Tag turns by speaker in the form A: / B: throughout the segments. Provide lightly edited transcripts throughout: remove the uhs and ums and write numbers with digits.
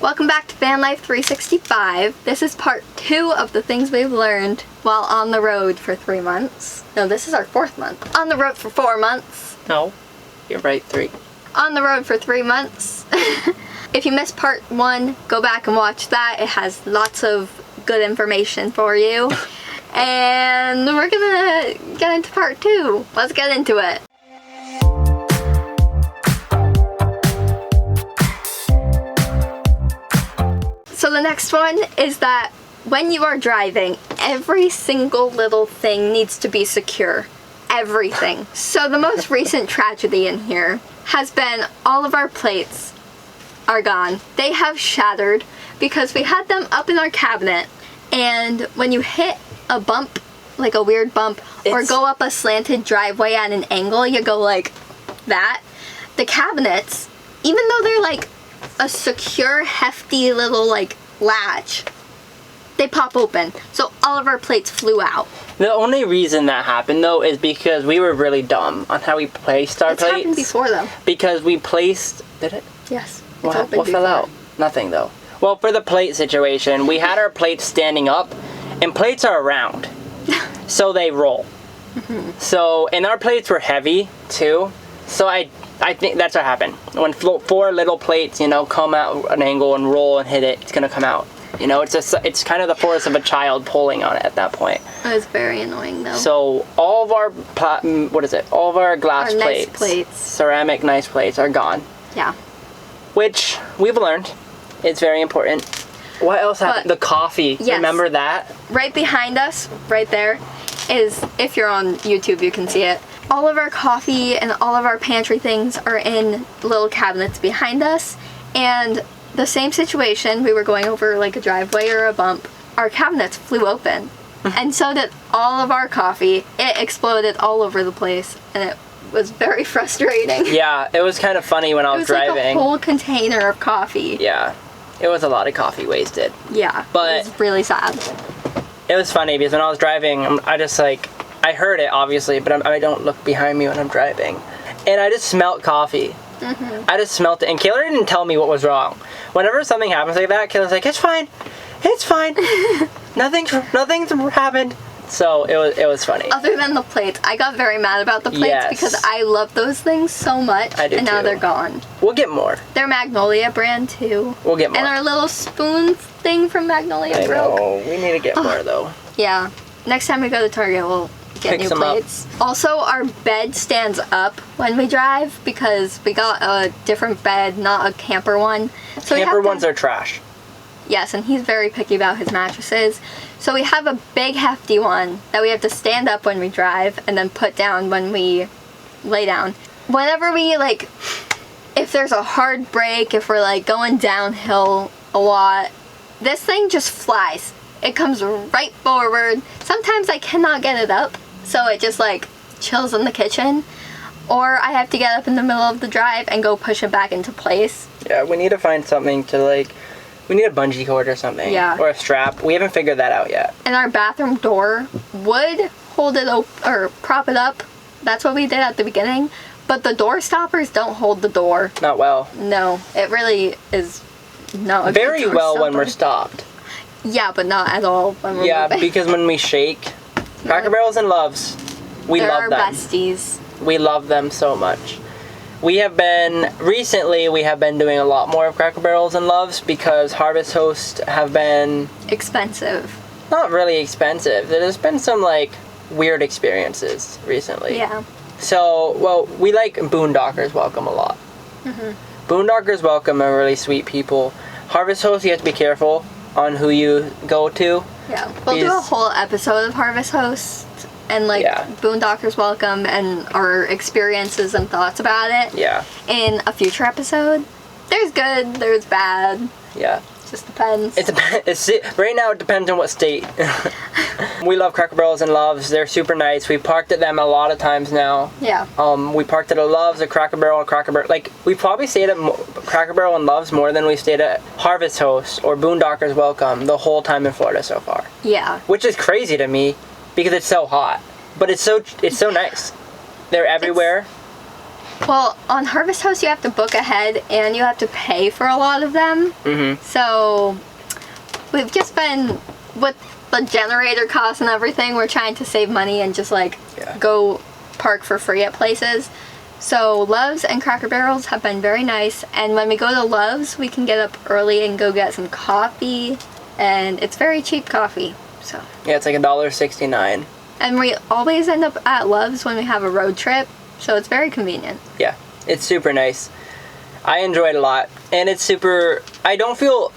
A: Welcome back to Van Life 365. This is part 2 of the things we've learned while on the road for 3 months. No, this is our 4th month. On the road for 4 months.
B: No, you're right, 3.
A: On the road for 3 months. If you missed part 1, go back and watch that. It has lots of good information for you. And we're gonna get into part 2. Let's get into it. So the next one is that when you are driving, every single little thing needs to be secure. Everything. So the most recent tragedy in here has been all of our plates are gone. They have shattered because we had them up in our cabinet, and when you hit a bump, like a weird bump, or go up a slanted driveway at an angle, you go like that. The cabinets, even though they're like a secure, hefty little like latch, they pop open. So all of our plates flew out.
B: The only reason that happened though is because we were really dumb on how we placed our
A: It's
B: plates.
A: happened before though.
B: Because we placed, did it?
A: Yes.
B: What fell out? Nothing though. Well, for the plate situation, we had our plates standing up, and plates are round, so they roll. So, and our plates were heavy too. So I think that's what happened. When 4 little plates, come out an angle and roll and hit it, it's gonna come out. It's kind of the force of a child pulling on it at that point.
A: It was very annoying though.
B: So all of our all of our glass
A: nice
B: plates,
A: plates,
B: ceramic nice plates are gone.
A: Yeah.
B: Which we've learned is very important. What else happened? The coffee.
A: Yes.
B: Remember that?
A: Right behind us, right there, is, if you're on YouTube, you can see it. All of our coffee and all of our pantry things are in little cabinets behind us. And the same situation, we were going over like a driveway or a bump, our cabinets flew open. And so did all of our coffee. It exploded all over the place, and it was very frustrating.
B: Yeah, it was kind of funny when I was driving.
A: Like a whole container of coffee.
B: Yeah, it was a lot of coffee wasted.
A: Yeah,
B: but
A: it was really sad.
B: It was funny because when I was driving, I heard it obviously, but I don't look behind me when I'm driving. And I just smelled coffee. I just smelled it. And Kayla didn't tell me what was wrong. Whenever something happens like that, Kayla's like, it's fine. It's fine. Nothing's happened. So it was funny.
A: Other than the plates, I got very mad about the plates because I love those things so much.
B: I do
A: and now
B: too.
A: they're gone.
B: We'll get more.
A: They're Magnolia brand too.
B: We'll get more.
A: And our little spoon thing from Magnolia broke.
B: I know. We need to get more though.
A: Yeah. Next time we go to Target, we'll get
B: Pick
A: new
B: some
A: plates. Also, our bed stands up when we drive because we got a different bed, not a camper one. So
B: camper ones are trash.
A: Yes, and he's very picky about his mattresses. So we have a big hefty one that we have to stand up when we drive and then put down when we lay down. Whenever we if there's a hard break, if we're going downhill a lot, this thing just flies. It comes right forward. Sometimes I cannot get it up, so it just chills in the kitchen. Or I have to get up in the middle of the drive and go push it back into place.
B: Yeah, we need to find something to we need a bungee cord or something.
A: Yeah.
B: Or a strap. We haven't figured that out yet.
A: And our bathroom door would hold it or prop it up. That's what we did at the beginning. But the door stoppers don't hold the door.
B: Not well.
A: No, it really is not a
B: very
A: good door
B: well
A: stopper.
B: when we're stopped.
A: Yeah, but not at all when we're moving.
B: Because when we shake, Cracker Barrels and Loves, we
A: They're
B: love
A: our
B: them.
A: besties.
B: We love them so much. Recently we have been doing a lot more of Cracker Barrels and Loves because Harvest Host have been
A: expensive.
B: Not really expensive. There's been some weird experiences recently.
A: Yeah.
B: So, we like Boondockers Welcome a lot. Boondockers Welcome are really sweet people. Harvest Host, you have to be careful on who you go to.
A: Yeah. We'll do a whole episode of Harvest Host and Boondockers Welcome and our experiences and thoughts about it.
B: Yeah.
A: In a future episode. There's good, there's bad.
B: Yeah.
A: Just depends.
B: Right now it depends on what state. We love Cracker Barrels and Loves. They're super nice. We parked at them a lot of times now.
A: Yeah.
B: We parked at a Loves, a Cracker Barrel, we probably stayed at Cracker Barrel and Loves more than we stayed at Harvest Host or Boondockers Welcome the whole time in Florida so far.
A: Yeah.
B: Which is crazy to me because it's so hot. But it's so nice. They're everywhere.
A: Well, on Harvest Host, you have to book ahead and you have to pay for a lot of them.
B: Mm-hmm.
A: So we've just been, with the generator costs and everything, we're trying to save money and just like go park for free at places. So Love's and Cracker Barrels have been very nice, and when we go to Love's, we can get up early and go get some coffee, and it's very cheap coffee. So
B: Yeah, it's like $1.69.
A: and we always end up at Love's when we have a road trip, so it's very convenient.
B: Yeah, it's super nice. I enjoy it a lot, and it's super. I feel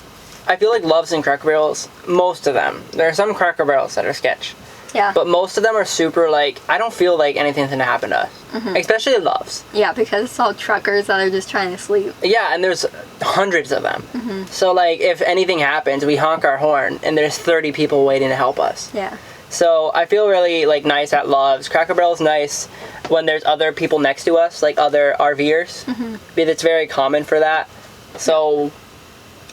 B: like Love's and Cracker Barrels, most of them. There are some Cracker Barrels that are sketch.
A: Yeah.
B: But most of them are super, like, I don't feel like anything's gonna happen to us.
A: Mm-hmm.
B: Especially Love's.
A: Yeah, because it's all truckers that are just trying to sleep.
B: Yeah, and there's hundreds of them.
A: Mm-hmm.
B: So, like, if anything happens, we honk our horn, and there's 30 people waiting to help us.
A: Yeah.
B: So, I feel really, like, nice at Love's. Cracker Barrel's nice when there's other people next to us, like other RVers.
A: Mm-hmm.
B: Because it's very common for that. So,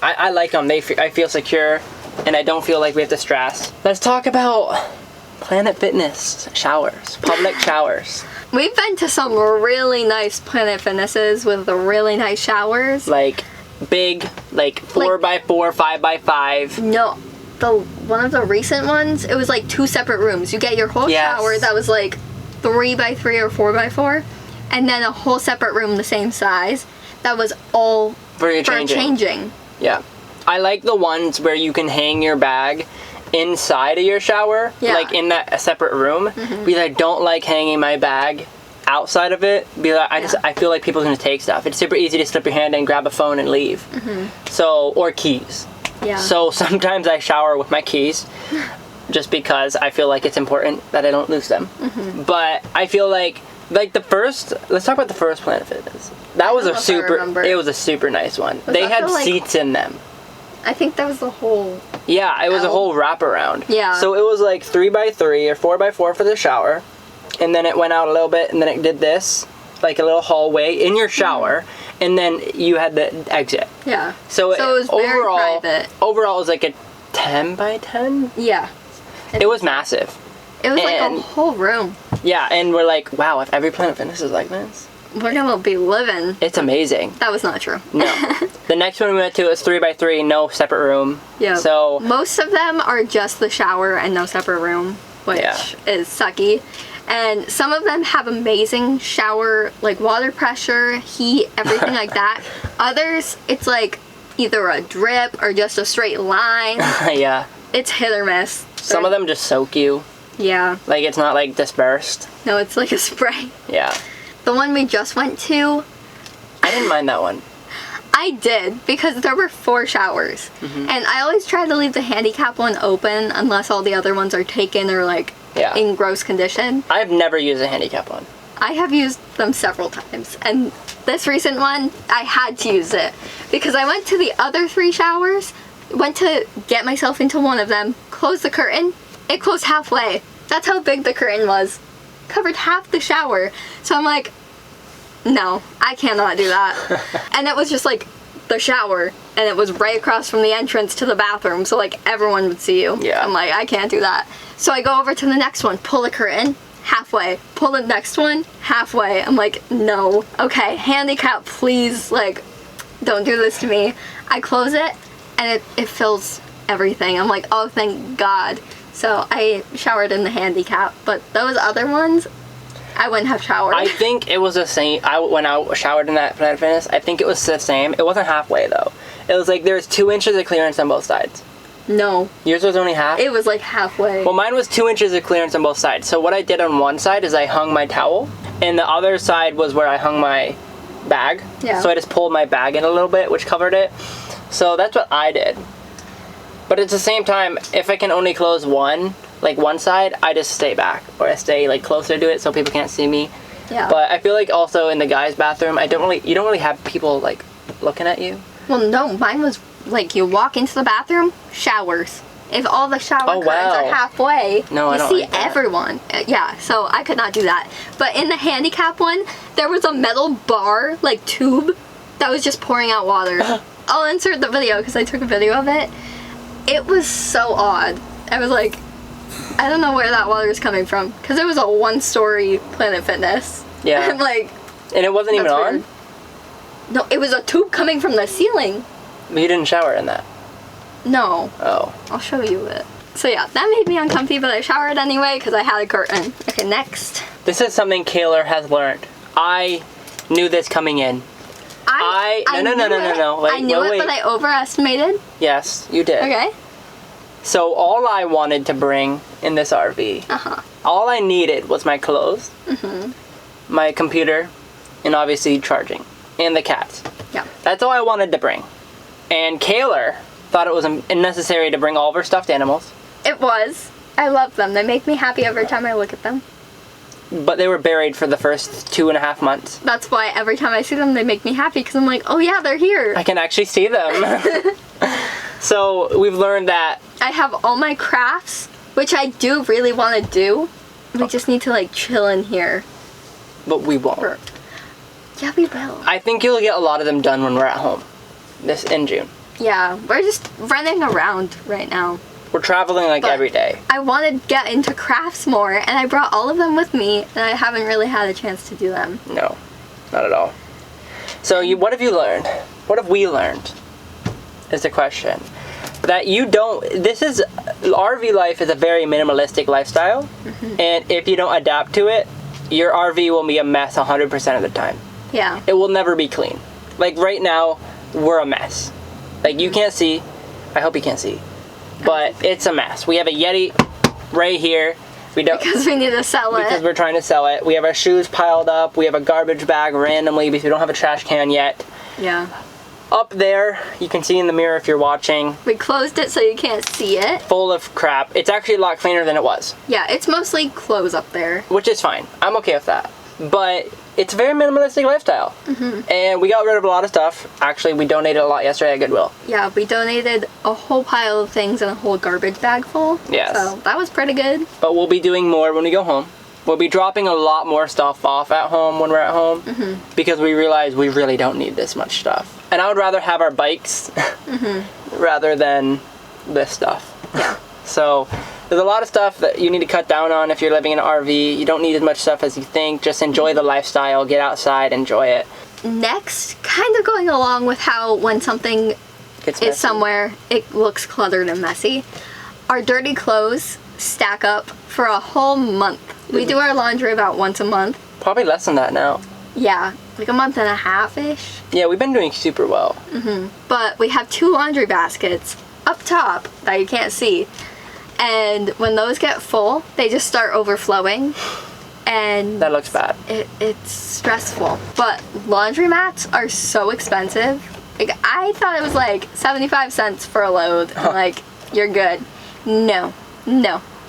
B: I like them. I feel secure, and I don't feel like we have to stress. Let's talk about Planet Fitness showers, public showers.
A: We've been to some really nice Planet Fitnesses with the really nice showers.
B: Like big, like 4x4, 5x5.
A: No, one of the recent ones, it was like 2 separate rooms. You get your whole shower that was like 3x3 or 4x4, and then a whole separate room the same size that was all
B: for changing. Yeah. I like the ones where you can hang your bag inside of your shower, like in that separate room, because I don't like hanging my bag outside of it, because I feel like people are going to take stuff. It's super easy to slip your hand and grab a phone and leave. So, or keys.
A: Yeah.
B: So sometimes I shower with my keys, just because I feel like it's important that I don't lose them. But I feel like the first, let's talk about the first Planet Fitness. That was it was a super nice one. They had seats in them.
A: I think that was the whole...
B: Yeah, it was a whole wraparound.
A: Yeah.
B: So it was like 3x3 or 4x4 for the shower, and then it went out a little bit, and then it did this, like a little hallway in your shower, and then you had the exit.
A: Yeah.
B: So it
A: was very private.
B: Overall, it was like a 10x10?
A: Yeah.
B: It was massive.
A: It was like a whole room.
B: Yeah, and we're like, wow, if every Planet Fitness is like this,
A: we're gonna be living.
B: It's amazing.
A: That was not true.
B: No. The next one we went to was 3x3, no separate room.
A: Yeah.
B: So
A: most of them are just the shower and no separate room, which is sucky. And some of them have amazing shower, like water pressure, heat, everything like that. Others, it's like either a drip or just a straight line.
B: Yeah.
A: It's hit or miss.
B: Some of them just soak you.
A: Yeah.
B: Like, it's not like dispersed.
A: No, it's like a spray.
B: Yeah.
A: The one we just went to,
B: I didn't mind that one.
A: I did, because there were 4 showers. And I always try to leave the handicap one open unless all the other ones are taken or like in gross condition.
B: I've never used a handicap one.
A: I have used them several times, and this recent one, I had to use it because I went to the other 3 showers, went to get myself into one of them, closed the curtain, it closed halfway. That's how big the curtain was. Covered half the shower. So I'm like, no, I cannot do that. And it was just like the shower, and it was right across from the entrance to the bathroom, so like everyone would see you.
B: Yeah.
A: I'm like, I can't do that. So I go over to the next one, pull the curtain, halfway. Pull the next one, halfway. I'm like, no. Okay, handicap, please, like, don't do this to me. I close it, and it fills everything. I'm like, oh, thank God. So I showered in the handicap, but those other ones, I wouldn't have showered.
B: I think it was the same. When I showered in that Planet Fitness, I think it was the same. It wasn't halfway, though. It was like there's 2 inches of clearance on both sides.
A: No.
B: Yours was only half?
A: It was like halfway.
B: Well, mine was 2 inches of clearance on both sides. So what I did on one side is I hung my towel, and the other side was where I hung my bag.
A: Yeah.
B: So I just pulled my bag in a little bit, which covered it. So that's what I did. But at the same time, if I can only close one side, I just stay back, or I stay like closer to it so people can't see me.
A: Yeah.
B: But I feel like also in the guys' bathroom, you don't really have people like looking at you.
A: Well, no, mine was like you walk into the bathroom, showers. If all the shower curtains are halfway,
B: no,
A: you see everyone. Yeah, so I could not do that. But in the handicap one, there was a metal bar, like tube, that was just pouring out water. I'll insert the video because I took a video of it. It was so odd. I was like, I don't know where that water is coming from, because it was a 1-story Planet Fitness.
B: Yeah.
A: I'm like,
B: And it wasn't even
A: That's
B: on?
A: weird. No, it was a tube coming from the ceiling.
B: But you didn't shower in that.
A: No.
B: Oh.
A: I'll show you it. So yeah, that made me uncomfy, but I showered anyway because I had a curtain. Okay, next.
B: This is something Kaylor has learned. I knew this coming in. No.
A: I knew it, but I overestimated.
B: Yes, you did.
A: Okay.
B: So all I wanted to bring in this RV, all I needed was my clothes, my computer, and obviously charging, and the cats.
A: Yeah.
B: That's all I wanted to bring. And Kaylor thought it was unnecessary to bring all of her stuffed animals.
A: It was. I love them. They make me happy every time I look at them.
B: But they were buried for the first 2.5 months.
A: That's why every time I see them, they make me happy because I'm like, oh yeah, they're here.
B: I can actually see them. So we've learned that
A: I have all my crafts, which I do really want to do. We just need to like chill in here.
B: but we won't.
A: Yeah, we will.
B: I think you'll get a lot of them done when we're at home in June.
A: Yeah, we're just running around right now.
B: We're traveling like
A: But
B: every day.
A: I want to get into crafts more, and I brought all of them with me, and I haven't really had a chance to do them.
B: No, not at all. So what have you learned? What have we learned? Is the question. That you don't, RV life is a very minimalistic lifestyle, and if you don't adapt to it, your RV will be a mess 100% of the time.
A: Yeah.
B: It will never be clean. Like right now, we're a mess. Like you can't see, I hope you can't see, but it's a mess. We have a Yeti right here. We don't,
A: Because we need to sell it.
B: because we're trying to sell it. We have our shoes piled up. We have a garbage bag randomly because we don't have a trash can yet.
A: Yeah.
B: Up there, you can see in the mirror if you're watching,
A: We closed it so you can't see it.
B: full of crap. It's actually a lot cleaner than it was,
A: Yeah, it's mostly clothes up there.
B: which is fine. I'm okay with that. But it's a very minimalistic lifestyle. And we got rid of a lot of stuff. Actually, we donated a lot yesterday at Goodwill.
A: Yeah, we donated a whole pile of things and a whole garbage bag full.
B: Yes.
A: So that was pretty good.
B: But we'll be doing more when we go home. We'll be dropping a lot more stuff off at home when we're at home because we realize we really don't need this much stuff. And I would rather have our bikes rather than this stuff.
A: Yeah.
B: So there's a lot of stuff that you need to cut down on if you're living in an RV. You don't need as much stuff as you think. Just enjoy the lifestyle. Get outside. Enjoy it.
A: Next, kind of going along with how when something
B: Gets
A: is
B: messy.
A: somewhere, it looks cluttered and messy. Our dirty clothes stack up for a whole month. We do our laundry about once a month.
B: Probably less than that now.
A: Yeah, like a month and a half-ish.
B: Yeah, we've been doing super well.
A: But we have 2 laundry baskets up top that you can't see. And when those get full, they just start overflowing. And
B: That looks bad.
A: it's stressful. But laundry mats are so expensive. Like, I thought it was like 75 cents for a load. And like, you're good. No.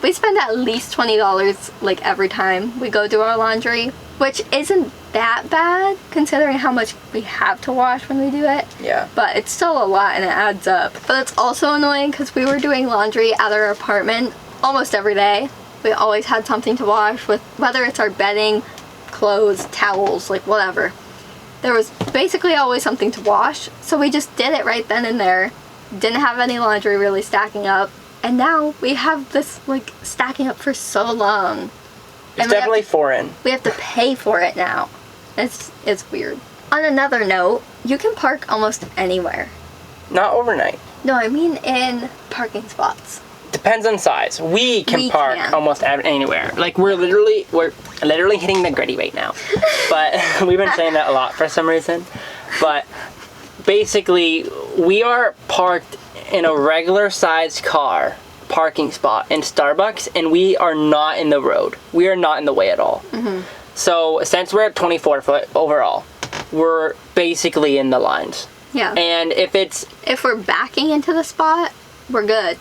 A: We spend at least $20 like every time we go do our laundry, which isn't that bad considering how much we have to wash when we do it.
B: Yeah.
A: But it's still a lot and it adds up. But it's also annoying because we were doing laundry at our apartment almost every day. We always had something to wash, with whether it's our bedding, clothes, towels, like whatever. There was basically always something to wash, so we just did it right then and there. Didn't have any laundry really stacking up. And now we have this like stacking up for so long.
B: It's definitely foreign.
A: We have to pay for it now. It's weird. On another note, you can park almost anywhere.
B: Not overnight.
A: No, I mean in parking spots.
B: Depends on size. We can park
A: can.
B: almost anywhere. Like we're literally hitting the gritty right now. But we've been saying that a lot for some reason. But basically, we are parked in a regular sized car parking spot in Starbucks, and we are not in the road. We are not in the way at all. So since we're at 24 foot overall, we're basically in the lines.
A: Yeah.
B: And
A: if we're backing into the spot, we're good.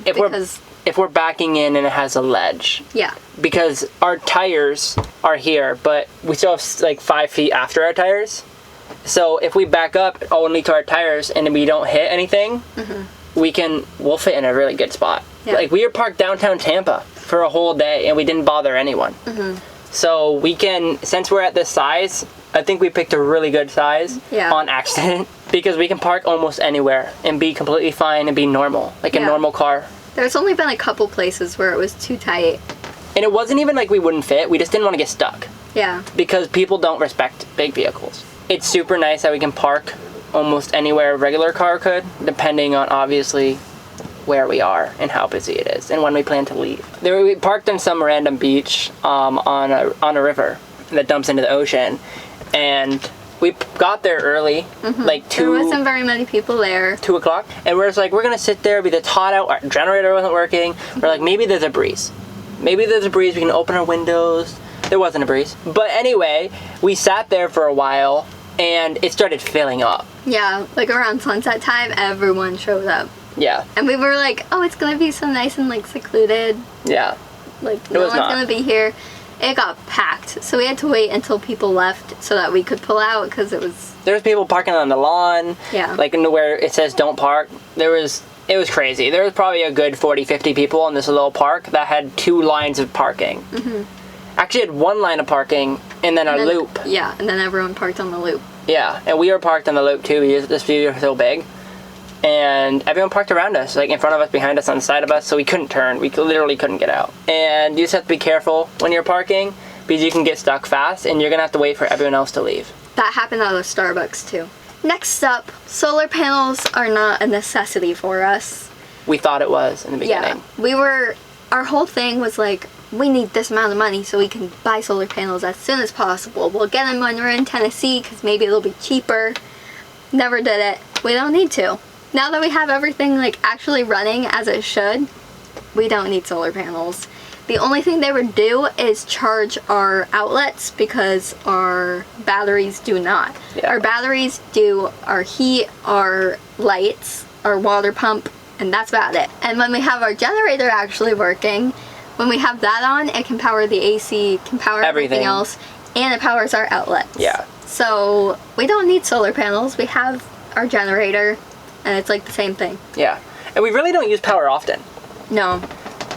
B: if we're backing in and it has a ledge,
A: yeah.
B: because our tires are here, but we still have like 5 feet after our tires. So if we back up only to our tires and we don't hit anything, we'll fit in a really good spot.
A: Yeah.
B: Like we were parked downtown Tampa for a whole day and we didn't bother anyone. So we can, since we're at this size, I think we picked a really good size on accident because we can park almost anywhere and be completely fine and be normal, like a normal car.
A: There's only been a couple places where it was too tight.
B: And it wasn't even like we wouldn't fit, we just didn't want to get stuck.
A: Yeah.
B: because people don't respect big vehicles. It's super nice that we can park almost anywhere a regular car could, depending on obviously where we are and how busy it is and when we plan to leave. We parked on some random beach on a river that dumps into the ocean, and we got there early, like 2.
A: There wasn't very many people there.
B: 2 o'clock, and we're just like, we're gonna sit there because it's hot out. Our generator wasn't working. We're like, maybe there's a breeze. Maybe there's a breeze. We can open our windows. There wasn't a breeze, but anyway, we sat there for a while, and it started filling up.
A: Yeah, like around sunset time, everyone showed up.
B: Yeah.
A: And we were like, oh, it's gonna be so nice and like secluded.
B: Yeah.
A: Like no one's gonna be here. It got packed, so we had to wait until people left so that we could pull out because it was.
B: There's people parking on the lawn.
A: Yeah.
B: Like where it says don't park. It was crazy. There was probably a good 40, 50 people in this little park that had 2 lines of parking. Actually, it had 1 line of parking and then a loop.
A: Yeah, and then everyone parked on the loop.
B: Yeah, and we were parked on the loop too because this view is so big. And everyone parked around us, like in front of us, behind us, on the side of us, so we couldn't turn. We literally couldn't get out. And you just have to be careful when you're parking because you can get stuck fast and you're gonna have to wait for everyone else to leave.
A: That happened at a Starbucks too. Next up, solar panels are not a necessity for us.
B: We thought it was in the beginning.
A: Yeah, our whole thing was like, we need this amount of money so we can buy solar panels as soon as possible. We'll get them when we're in Tennessee because maybe it'll be cheaper. Never did it. We don't need to. Now that we have everything like actually running as it should, we don't need solar panels. The only thing they would do is charge our outlets because our batteries do not.
B: Yeah.
A: Our batteries do our heat, our lights, our water pump, and that's about it. And when we have our generator actually working, when we have that on, it can power the AC, can power everything else, and it powers our outlets.
B: Yeah.
A: So we don't need solar panels. We have our generator, and it's like the same thing.
B: Yeah. And we really don't use power often.
A: No.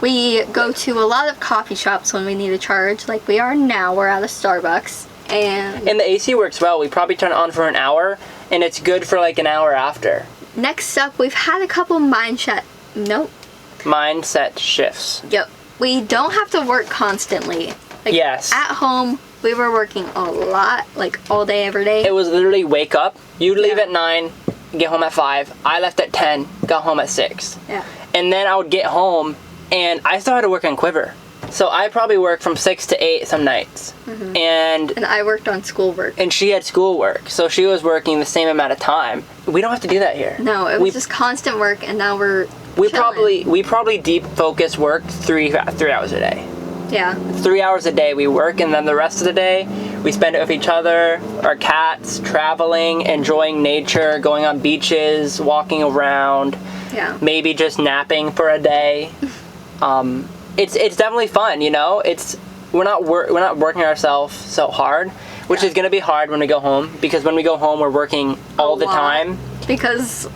A: We go to a lot of coffee shops when we need a charge, like we are now. We're at a Starbucks. And
B: the AC works well. We probably turn it on for an hour, and it's good for like an hour after.
A: Next up, we've had a couple mindset
B: shifts.
A: Yep. We don't have to work constantly. Like,
B: yes.
A: At home, we were working a lot, like all day, every day.
B: It was literally wake up, you'd leave at 9, get home at 5. I left at 10, got home at 6.
A: Yeah.
B: And then I would get home, and I still had to work on Quiver. So I probably worked from 6 to 8 some nights. And
A: I worked on schoolwork.
B: And she had schoolwork, so she was working the same amount of time. We don't have to do that here.
A: No, it was just constant work, and now we're chilling.
B: We probably deep focus work 3 hours a day.
A: Yeah.
B: 3 hours a day we work, and then the rest of the day we spend it with each other, our cats, traveling, enjoying nature, going on beaches, walking around.
A: Yeah.
B: Maybe just napping for a day. It's definitely fun, you know. We're not working ourselves so hard, which is gonna be hard when we go home, because when we go home we're working all the time.
A: Because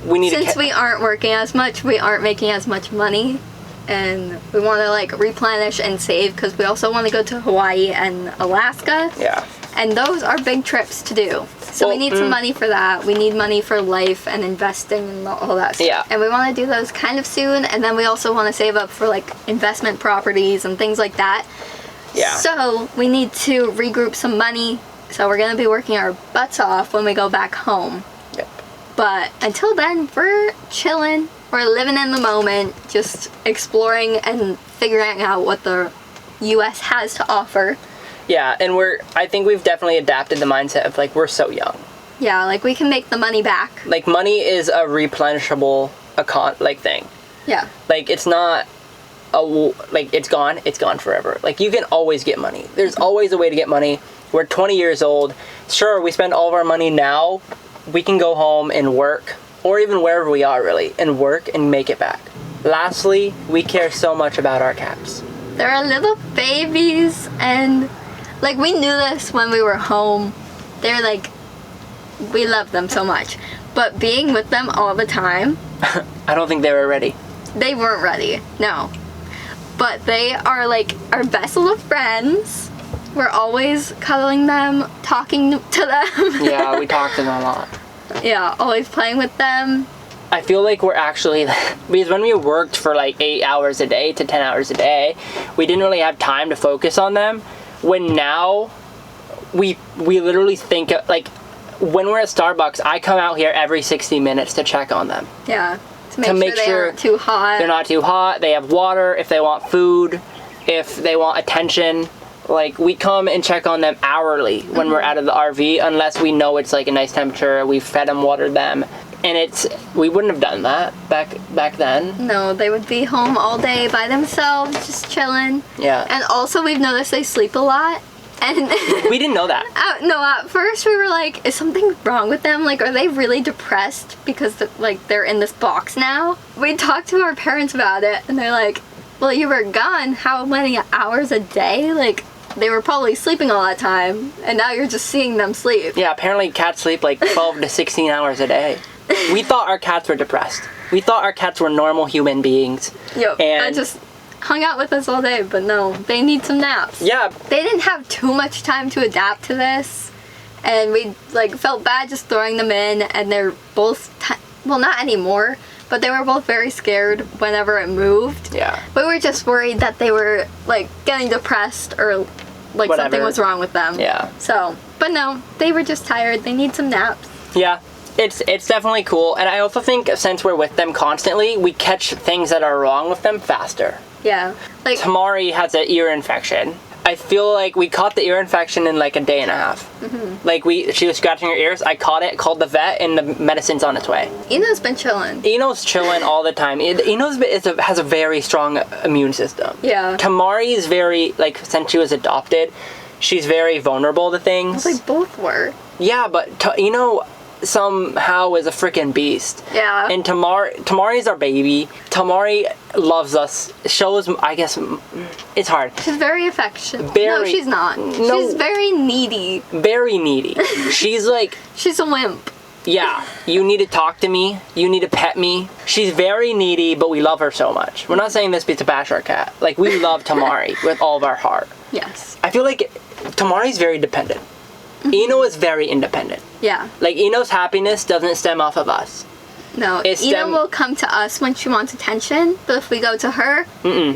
A: since we aren't working as much, we aren't making as much money, and we want to like replenish and save because we also want to go to Hawaii and Alaska.
B: Yeah.
A: And those are big trips to do. So we need some money for that. We need money for life and investing and all that stuff.
B: Yeah.
A: And we want to do those kind of soon. And then we also want to save up for like investment properties and things like that.
B: Yeah.
A: So we need to regroup some money. So we're going to be working our butts off when we go back home.
B: Yep.
A: But until then, we're chilling. We're living in the moment, just exploring and figuring out what the U.S. has to offer.
B: Yeah, and I think we've definitely adapted the mindset of like, we're so young.
A: Yeah, like we can make the money back.
B: Like money is a replenishable thing.
A: Yeah.
B: Like it's not it's gone forever. Like you can always get money. There's always a way to get money. We're 20 years old. Sure, we spend all of our money now. We can go home and work, or even wherever we are really, and work and make it back. Lastly, we care so much about our cats.
A: They're little babies, and like we knew this when we were home. They're like, we love them so much. But being with them all the time,
B: I don't think they were ready.
A: They weren't ready, no. But they are like our best little friends. We're always cuddling them, talking to them.
B: Yeah, we talk to them a lot.
A: Yeah, always playing with them.
B: I feel like we're actually, because when we worked for like 8 hours a day to 10 hours a day, we didn't really have time to focus on them. when now we literally think, like, when we're at Starbucks, I come out here every 60 minutes to check on them.
A: Yeah. To make sure they aren't too hot.
B: They're not too hot. They have water if they want food, if they want attention. Like, we come and check on them hourly when we're out of the RV, unless we know it's like a nice temperature, we've fed them, watered them. And we wouldn't have done that back then.
A: No, they would be home all day by themselves, just chilling.
B: Yeah.
A: And also, we've noticed they sleep a lot. And
B: we didn't know that.
A: At first we were like, is something wrong with them? Like, are they really depressed because they're in this box now? We talked to our parents about it, and they're like, well, you were gone how many hours a day? Like, they were probably sleeping all that time, and now you're just seeing them sleep.
B: Yeah, apparently cats sleep like 12 to 16 hours a day. We thought our cats were depressed. We thought our cats were normal human beings.
A: Yep, and just hung out with us all day, but no, they need some naps.
B: Yeah.
A: They didn't have too much time to adapt to this, and we felt bad just throwing them in, and they're both, well, not anymore, but they were both very scared whenever it moved.
B: Yeah.
A: We were just worried that they were getting depressed or something was wrong with them.
B: Yeah.
A: So, but no, they were just tired. They need some naps.
B: Yeah. It's definitely cool, and I also think since we're with them constantly, we catch things that are wrong with them faster.
A: Yeah.
B: Tamari has an ear infection. I feel like we caught the ear infection in like a day and a half. Mm-hmm. She was scratching her ears. I caught it, called the vet, and the medicine's on its way.
A: Eno's been chilling.
B: Eno's chilling all the time. Has a very strong immune system. Yeah. Tamari is very, since she was adopted, she's very vulnerable to things.
A: Well, they both were.
B: Yeah, but Eno somehow is a freaking beast. Yeah. And Tamari's our baby. Tamari loves us. Shows, I guess, it's hard.
A: She's very affectionate. No, she's not. No. She's very needy.
B: Very needy. She's
A: she's a wimp.
B: Yeah. You need to talk to me. You need to pet me. She's very needy, but we love her so much. We're not saying this to bash our cat. We love Tamari with all of our heart.
A: Yes.
B: I feel like Tamari's very dependent. Eno is very independent. Yeah. Eno's happiness doesn't stem off of us.
A: No, Eno will come to us when she wants attention, but if we go to her,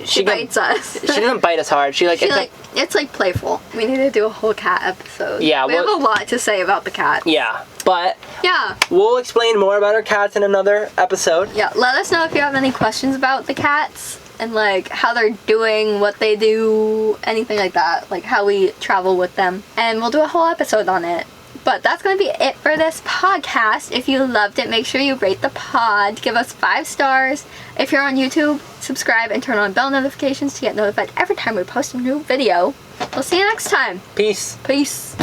A: she bites us.
B: She doesn't bite us hard.
A: It's playful. We need to do a whole cat episode. Yeah. We have a lot to say about the cat.
B: Yeah. But we'll explain more about our cats in another episode.
A: Yeah. Let us know if you have any questions about the cats. And how they're doing, what they do, anything like that. How we travel with them. And we'll do a whole episode on it. But that's going to be it for this podcast. If you loved it, make sure you rate the pod. Give us 5 stars. If you're on YouTube, subscribe and turn on bell notifications to get notified every time we post a new video. We'll see you next time.
B: Peace.
A: Peace.